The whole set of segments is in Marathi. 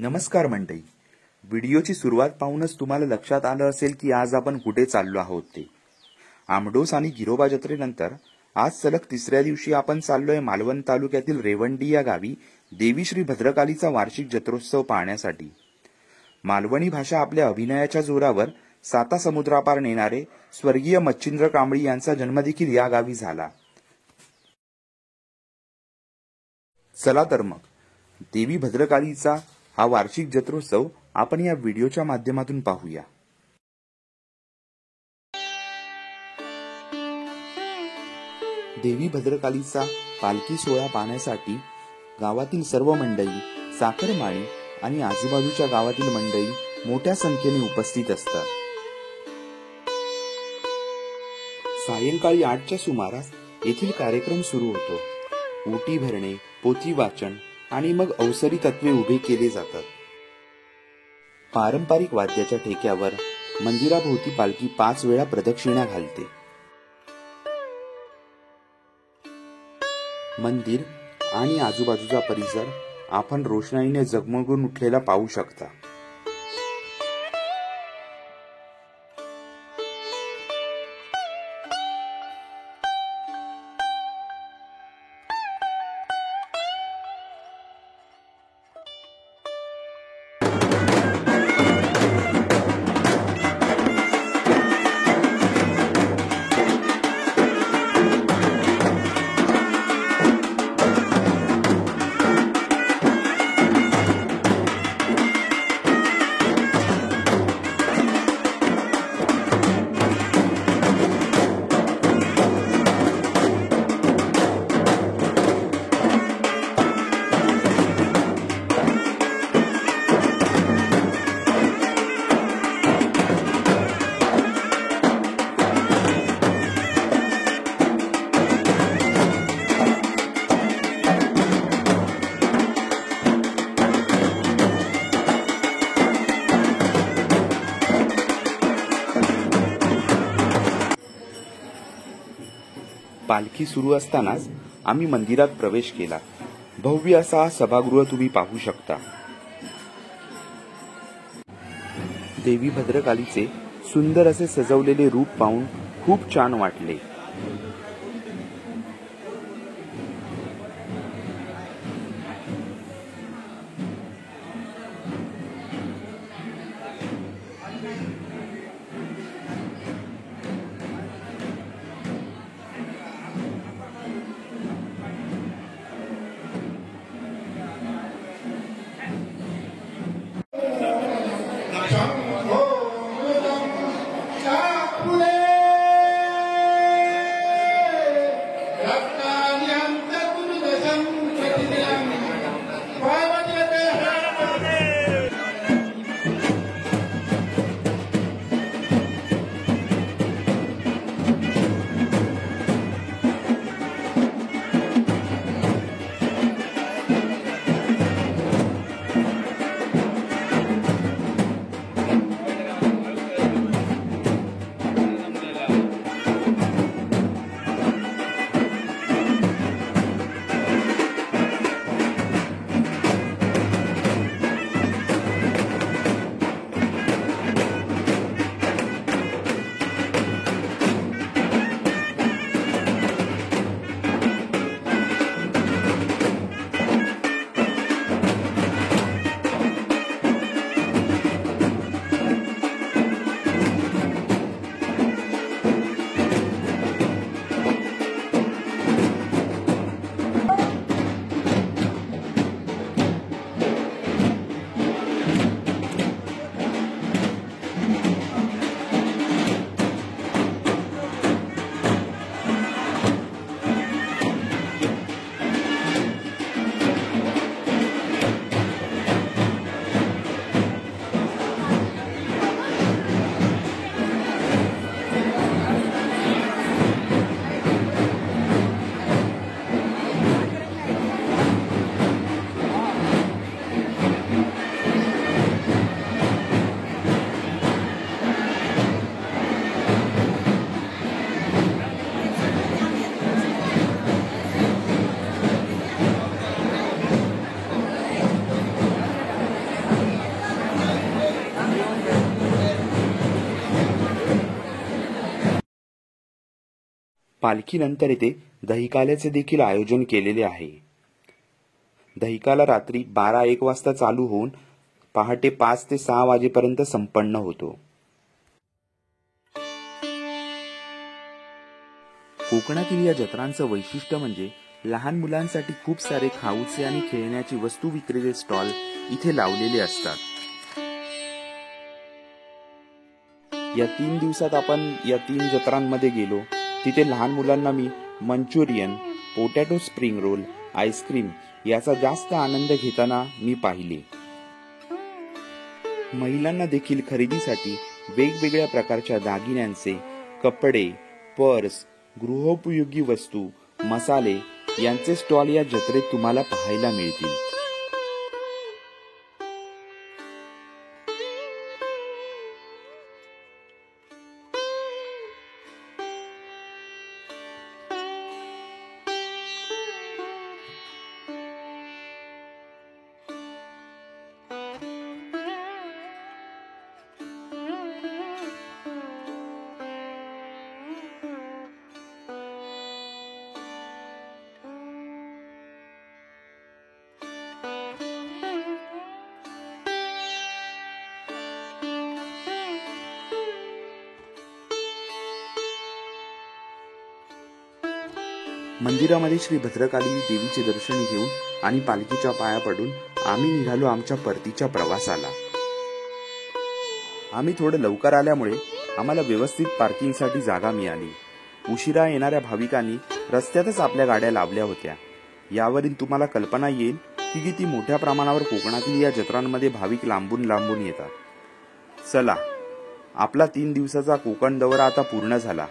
नमस्कार मंडळी. व्हिडिओची सुरुवात पाहूनच तुम्हाला लक्षात आलं असेल की आज आपण कुठे चाललो आहोत ते. आमडोस आणि गिरोबा जत्रेनंतर आज सलग तिसऱ्या दिवशी आपण चाललोय मालवण तालुक्यातील रेवंडी या गावी देवी श्री भद्रकालीचा वार्षिक जत्रोत्सव पाहण्यासाठी. मालवणी भाषा आपल्या अभिनयाच्या जोरावर साता समुद्रापार नेणारे स्वर्गीय मच्छिंद्र कांबळी यांचा जन्म देखील या गावी झाला. चला तर मग देवी भद्रकालीचा हा वार्षिक जत्रोत्सव आपण या व्हिडिओच्या माध्यमातून पाहूया. देवी भद्रकालीचा पालखी सोहळा पाहण्यासाठी गावातील सर्व मंडळी, साखरमाळी आणि आजूबाजूच्या गावातील मंडळी मोठ्या संख्येने उपस्थित असतात. सायंकाळी 8च्या सुमारास येथील कार्यक्रम सुरू होतो. ओटी भरणे, पोथी वाचन आणि मग अवसरी तत्वे उभे केले जातात. पारंपरिक वाद्याच्या ठेक्यावर मंदिराभोवती पालखी 5 वेळा प्रदक्षिणा घालते. मंदिर आणि आजूबाजूचा परिसर आपण रोषणाईने जगमगून उठलेला पाहू शकता. पालखी सुरू असतानाच आम्ही मंदिरात प्रवेश केला. भव्य असा हा सभागृह तुम्ही पाहू शकता. देवी भद्रकालीचे सुंदर असे सजवलेले रूप पाहून खूप छान वाटले. पालखीनंतर येथे दहीकाल्याचे देखील आयोजन केलेले आहे. दहीकाला रात्री 12-1 वाजता चालू होऊन पहाटे 5 ते 6 वाजेपर्यंत संपन्न होतो. कोकणातील या जत्रांचं वैशिष्ट्य म्हणजे लहान मुलांसाठी खूप सारे खाऊचे आणि खेळण्याची वस्तू विक्रीचे स्टॉल इथे लावलेले असतात. या 3 दिवसात आपण या 3 जत्रांमध्ये गेलो. तिथे लहान मुलांना मी Manchurian, potato spring roll, ice cream याचा जास्त आनंद घेताना मी पाहिले. महिलांना देखील खरेदीसाठी वेगवेगळ्या प्रकारच्या दागिन्यांचे, कपडे, पर्स, गृहोपयोगी वस्तू, मसाले यांचे स्टॉल या जत्रेत तुम्हाला पाहायला मिळतील. मंदिरामध्ये श्री भद्रकाली देवीचे दर्शन घेऊन आणि पालखीच्या पाया पडून आम्ही निघालो आमच्या परतीच्या प्रवासाला. आम्ही थोडं लवकर आल्यामुळे आम्हाला व्यवस्थित पार्किंगसाठी जागा मिळाली. उशिरा येणाऱ्या भाविकांनी रस्त्यातच आपल्या गाड्या लावल्या होत्या. यावरून तुम्हाला कल्पना येईल की किती मोठ्या प्रमाणावर कोकणातील या जत्रांमध्ये भाविक लांबून लांबून येतात. चला, आपला 3 दिवसाचा कोकण दौरा आता पूर्ण झाला.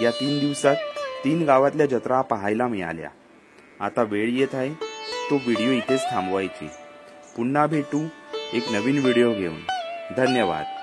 या 3 दिवसात 3 गावातल्या जत्रा पाहायला मिळाल्या. आता वेळ येत आहे तो व्हिडिओ इथेच थांबवायची. पुन्हा भेटू एक नवीन व्हिडिओ घेऊन. धन्यवाद.